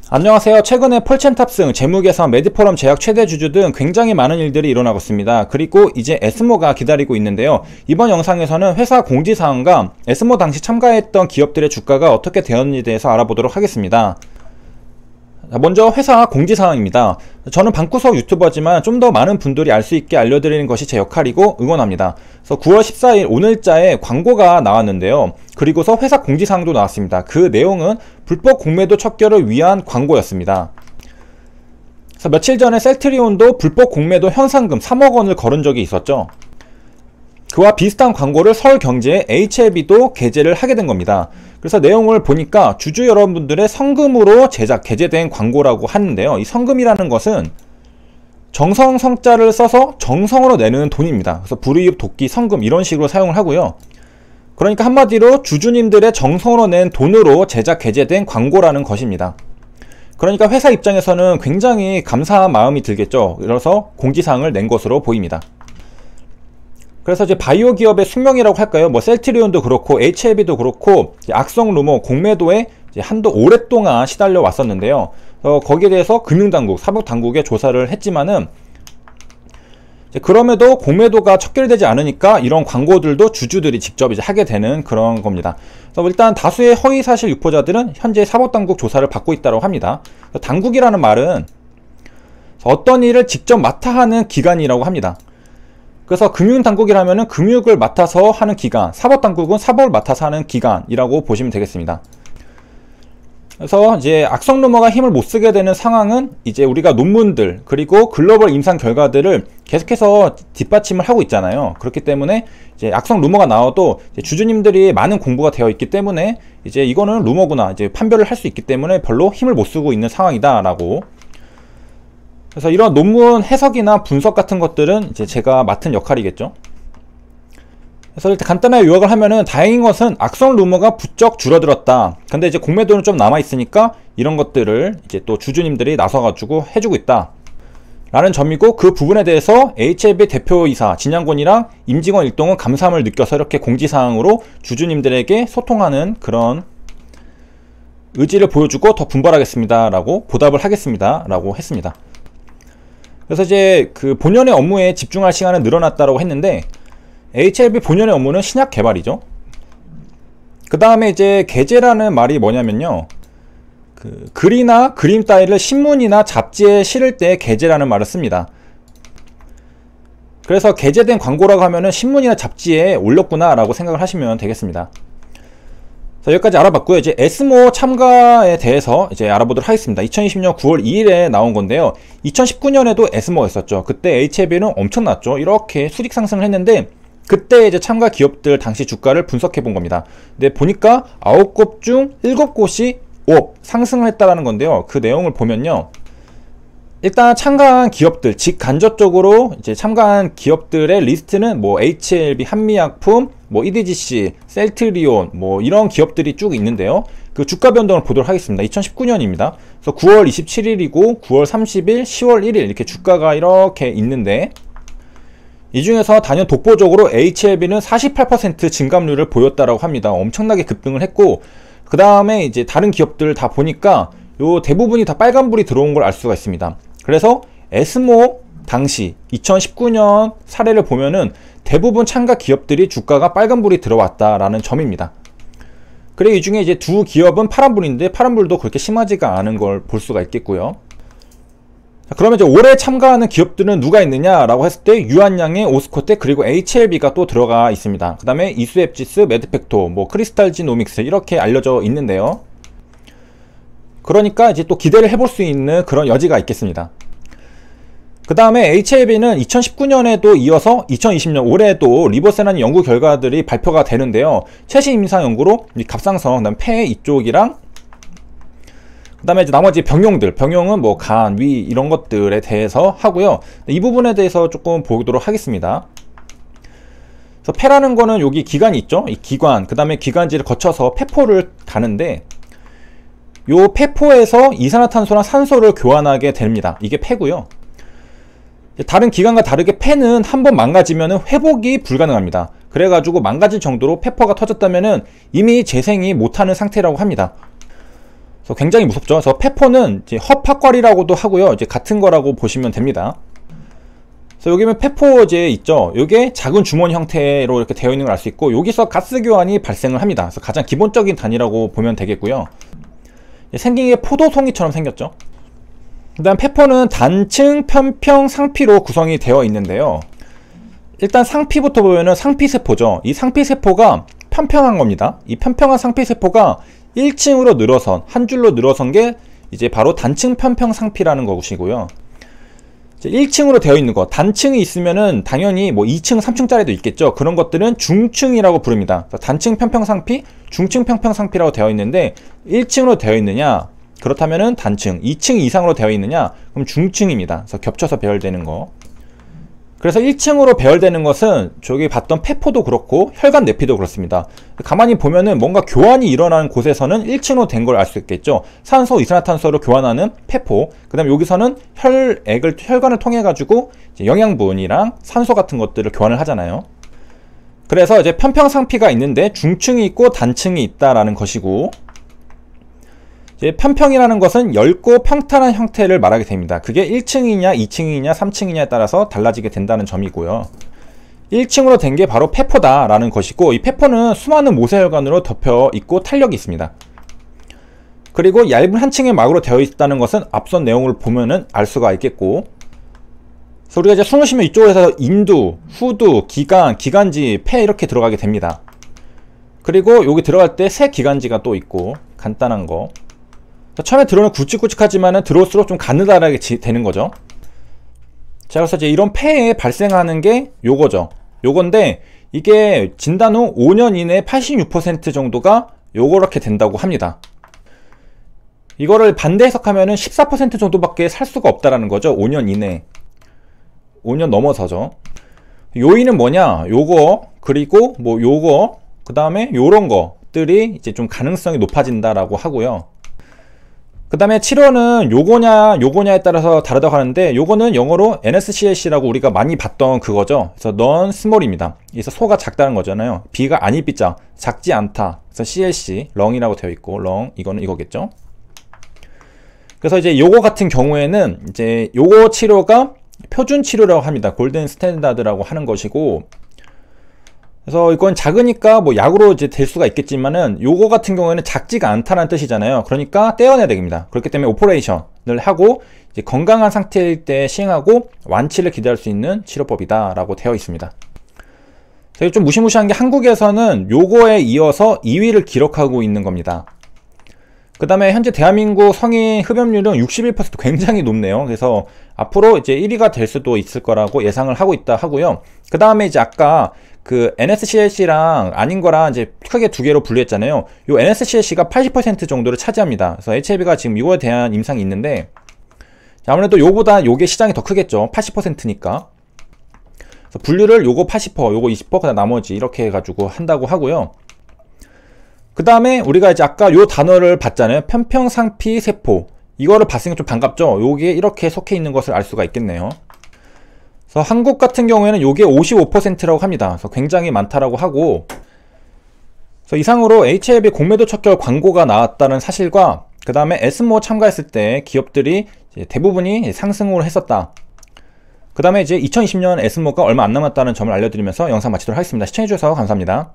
안녕하세요. 최근에 폴챔 탑승, 재무개선, 메디포럼 제약 최대 주주 등 굉장히 많은 일들이 일어나고 있습니다. 그리고 이제 에스모가 기다리고 있는데요. 이번 영상에서는 회사 공지사항과 에스모 당시 참가했던 기업들의 주가가 어떻게 되었는지에 대해서 알아보도록 하겠습니다. 먼저 회사 공지사항입니다. 저는 방구석 유튜버지만 좀 더 많은 분들이 알 수 있게 알려드리는 것이 제 역할이고 응원합니다. 그래서 9월 14일 오늘자에 광고가 나왔는데요. 그리고서 회사 공지사항도 나왔습니다. 그 내용은 불법 공매도 척결을 위한 광고였습니다. 그래서 며칠 전에 셀트리온도 불법 공매도 현상금 3억 원을 거른 적이 있었죠. 그와 비슷한 광고를 서울경제의 HLB도 게재를 하게 된 겁니다. 그래서 내용을 보니까 주주 여러분들의 성금으로 게재된 광고라고 하는데요. 이 성금이라는 것은 정성 성자를 써서 정성으로 내는 돈입니다. 그래서 불이익, 도끼, 성금 이런 식으로 사용을 하고요. 그러니까 한마디로 주주님들의 정성으로 낸 돈으로 게재된 광고라는 것입니다. 그러니까 회사 입장에서는 굉장히 감사한 마음이 들겠죠. 그래서 공지사항을 낸 것으로 보입니다. 그래서 이제 바이오 기업의 숙명이라고 할까요? 뭐 셀트리온도 그렇고 HLB도 그렇고 악성 루머 공매도에 한도 오랫동안 시달려 왔었는데요. 거기에 대해서 금융당국, 사법당국에 조사를 했지만은 그럼에도 공매도가 척결되지 않으니까 이런 광고들도 주주들이 직접 이제 하게 되는 그런 겁니다. 그래서 일단 다수의 허위사실 유포자들은 현재 사법당국 조사를 받고 있다고 합니다. 당국이라는 말은 어떤 일을 직접 맡아 하는 기관이라고 합니다. 그래서 금융당국이라면은 금융을 맡아서 하는 기관, 사법당국은 사법을 맡아서 하는 기관이라고 보시면 되겠습니다. 그래서 이제 악성 루머가 힘을 못 쓰게 되는 상황은 이제 우리가 논문들 그리고 글로벌 임상 결과들을 계속해서 뒷받침을 하고 있잖아요. 그렇기 때문에 이제 악성 루머가 나와도 이제 주주님들이 많은 공부가 되어 있기 때문에 이제 이거는 루머구나 이제 판별을 할 수 있기 때문에 별로 힘을 못 쓰고 있는 상황이다라고. 그래서 이런 논문 해석이나 분석 같은 것들은 이제 제가 맡은 역할이겠죠. 그래서 일단 간단하게 요약을 하면은 다행인 것은 악성 루머가 부쩍 줄어들었다. 근데 이제 공매도는 좀 남아있으니까 이런 것들을 이제 또 주주님들이 나서가지고 해주고 있다. 라는 점이고 그 부분에 대해서 HLB 대표이사 진양곤이랑 임직원 일동은 감사함을 느껴서 이렇게 공지사항으로 주주님들에게 소통하는 그런 의지를 보여주고 더 분발하겠습니다. 라고 보답을 하겠습니다. 라고 했습니다. 그래서 이제 그 본연의 업무에 집중할 시간은 늘어났다고 했는데 HLB 본연의 업무는 신약 개발이죠. 그 다음에 이제 게재라는 말이 뭐냐면요. 그 글이나 그림 따위를 신문이나 잡지에 실을 때 게재라는 말을 씁니다. 그래서 게재된 광고라고 하면은 신문이나 잡지에 올렸구나 라고 생각을 하시면 되겠습니다. 여기까지 알아봤고요. 이제 에스모 참가에 대해서 이제 알아보도록 하겠습니다. 2020년 9월 2일에 나온 건데요. 2019년에도 에스모가 있었죠. 그때 HLB는 엄청났죠. 이렇게 수익 상승을 했는데 그때 이제 참가 기업들 당시 주가를 분석해 본 겁니다. 근데 보니까 9곳 중 7곳이 상승을 했다라는 건데요. 그 내용을 보면요. 일단 참가한 기업들, 직간접적으로 이제 참가한 기업들의 리스트는 뭐 HLB, 한미약품, 뭐 EDGC, 셀트리온, 뭐 이런 기업들이 쭉 있는데요. 그 주가 변동을 보도록 하겠습니다. 2019년입니다. 그래서 9월 27일이고 9월 30일, 10월 1일 이렇게 주가가 이렇게 있는데 이 중에서 단연 독보적으로 HLB는 48% 증감률을 보였다라고 합니다. 엄청나게 급등을 했고 그 다음에 이제 다른 기업들 다 보니까 요 대부분이 다 빨간불이 들어온 걸 알 수가 있습니다. 그래서 에스모 당시 2019년 사례를 보면은 대부분 참가 기업들이 주가가 빨간불이 들어왔다라는 점입니다. 그리고 이 중에 이제 두 기업은 파란불인데 파란불도 그렇게 심하지가 않은 걸 볼 수가 있겠고요. 자, 그러면 이제 올해 참가하는 기업들은 누가 있느냐라고 했을 때 유한양의 오스코텍 그리고 HLB가 또 들어가 있습니다. 그 다음에 이수앱지스, 메드팩토, 뭐 크리스탈지노믹스 이렇게 알려져 있는데요. 그러니까 이제 또 기대를 해볼 수 있는 그런 여지가 있겠습니다. 그 다음에 HLB는 2019년에도 이어서 2020년 올해도 리버세라는 연구 결과들이 발표가 되는데요. 최신 임상 연구로 갑상선, 그다음 폐 이쪽이랑 그 다음에 이제 나머지 병용은 뭐 간, 위 이런 것들에 대해서 하고요. 이 부분에 대해서 조금 보도록 하겠습니다. 그래서 폐라는 거는 여기 기관이 있죠. 이 기관, 그 다음에 기관지를 거쳐서 폐포를 가는데 요 폐포에서 이산화탄소랑 산소를 교환하게 됩니다. 이게 폐고요. 다른 기관과 다르게 폐는 한번 망가지면 회복이 불가능합니다. 그래가지고 망가질 정도로 폐포가 터졌다면 이미 재생이 못하는 상태라고 합니다. 그래서 굉장히 무섭죠. 그래서 페포는 이제 허파과리라고도 하고요. 이제 같은 거라고 보시면 됩니다. 그래서 여기 보면 페포제 있죠. 이게 작은 주머니 형태로 이렇게 되어 있는 걸 알 수 있고, 여기서 가스 교환이 발생을 합니다. 그래서 가장 기본적인 단위라고 보면 되겠고요. 생긴 게 포도송이처럼 생겼죠. 그 다음 페포는 단층, 편평, 상피로 구성이 되어 있는데요. 일단 상피부터 보면은 상피세포죠. 이 상피세포가 편평한 겁니다. 이 편평한 상피세포가 1층으로 늘어선, 한 줄로 늘어선 게 이제 바로 단층 편평 상피라는 것이고요. 1층으로 되어 있는 것, 단층이 있으면은 당연히 뭐 2층, 3층짜리도 있겠죠. 그런 것들은 중층이라고 부릅니다. 단층 편평 상피, 중층 편평 상피라고 되어 있는데, 1층으로 되어 있느냐, 그렇다면은 단층, 2층 이상으로 되어 있느냐, 그럼 중층입니다. 그래서 겹쳐서 배열되는 거. 그래서 1층으로 배열되는 것은 저기 봤던 페포도 그렇고 혈관 내피도 그렇습니다. 가만히 보면은 뭔가 교환이 일어나는 곳에서는 1층으로 된 걸 알 수 있겠죠. 산소, 이산화탄소로 교환하는 페포. 그 다음에 여기서는 혈관을 통해 가지고 영양분이랑 산소 같은 것들을 교환을 하잖아요. 그래서 이제 편평상피가 있는데 중층이 있고 단층이 있다라는 것이고, 이제 편평이라는 것은 엷고 평탄한 형태를 말하게 됩니다. 그게 1층이냐 2층이냐 3층이냐에 따라서 달라지게 된다는 점이고요. 1층으로 된 게 바로 페포다 라는 것이고, 이 페포는 수많은 모세혈관으로 덮여 있고 탄력이 있습니다. 그리고 얇은 한 층의 막으로 되어 있다는 것은 앞선 내용을 보면은 알 수가 있겠고, 그래서 우리가 이제 숨을 쉬면 이쪽에서 인두, 후두, 기관, 기관지, 폐 이렇게 들어가게 됩니다. 그리고 여기 들어갈 때 새 기관지가 또 있고, 간단한 거. 처음에 들어오면 굵직굵직하지만은 들어올수록 좀 가느다랗게 되는 거죠. 자, 그래서 이제 이런 폐에 발생하는 게 요거죠. 요건데, 이게 진단 후 5년 이내에 86% 정도가 요렇게 된다고 합니다. 이거를 반대 해석하면은 14% 정도밖에 살 수가 없다라는 거죠. 5년 이내. 5년 넘어서죠. 요인은 뭐냐? 요거, 그리고 뭐 요거, 그 다음에 요런 것들이 이제 좀 가능성이 높아진다라고 하고요. 그 다음에 치료는 요거냐에 따라서 다르다고 하는데, 요거는 영어로 NSCLC라고 우리가 많이 봤던 그거죠. 그래서 non small입니다. 그래서 소가 작다는 거잖아요. B가 아닐 B자, 작지 않다. 그래서 CLC, 렁이라고 되어 있고, 렁, 이거는 이거겠죠. 그래서 이제 요거 같은 경우에는 이제 요거 치료가 표준 치료라고 합니다. 골든 스탠다드라고 하는 것이고, 그래서 이건 작으니까 뭐 약으로 이제 될 수가 있겠지만은, 요거 같은 경우에는 작지가 않다는 뜻이잖아요. 그러니까 떼어내야 됩니다. 그렇기 때문에 오퍼레이션을 하고 이제 건강한 상태일 때 시행하고 완치를 기대할 수 있는 치료법이다 라고 되어 있습니다. 되게 좀 무시무시한 게, 한국에서는 요거에 이어서 2위를 기록하고 있는 겁니다. 그 다음에 현재 대한민국 성인 흡연율은 61%, 굉장히 높네요. 그래서 앞으로 이제 1위가 될 수도 있을 거라고 예상을 하고 있다 하고요. 그 다음에 이제 아까 그 NSCLC랑 아닌 거랑 이제 크게 두 개로 분류했잖아요. 요 NSCLC가 80% 정도를 차지합니다. 그래서 HIV가 지금 이거에 대한 임상이 있는데, 아무래도 요보다 요게 시장이 더 크겠죠. 80%니까. 그래서 분류를 요거 80%, 요거 20%, 그다음 나머지 이렇게 해가지고 한다고 하고요. 그 다음에 우리가 이제 아까 요 단어를 봤잖아요. 편평상피 세포. 이거를 봤으니까 좀 반갑죠. 요게 이렇게 속해 있는 것을 알 수가 있겠네요. 그래서 한국 같은 경우에는 요게 55%라고 합니다. 그래서 굉장히 많다라고 하고, 그래서 이상으로 HIV 공매도 척결 광고가 나왔다는 사실과, 그 다음에 에스모 참가했을 때 기업들이 이제 대부분이 상승을 했었다. 그 다음에 이제 2020년 에스모가 얼마 안 남았다는 점을 알려드리면서 영상 마치도록 하겠습니다. 시청해주셔서 감사합니다.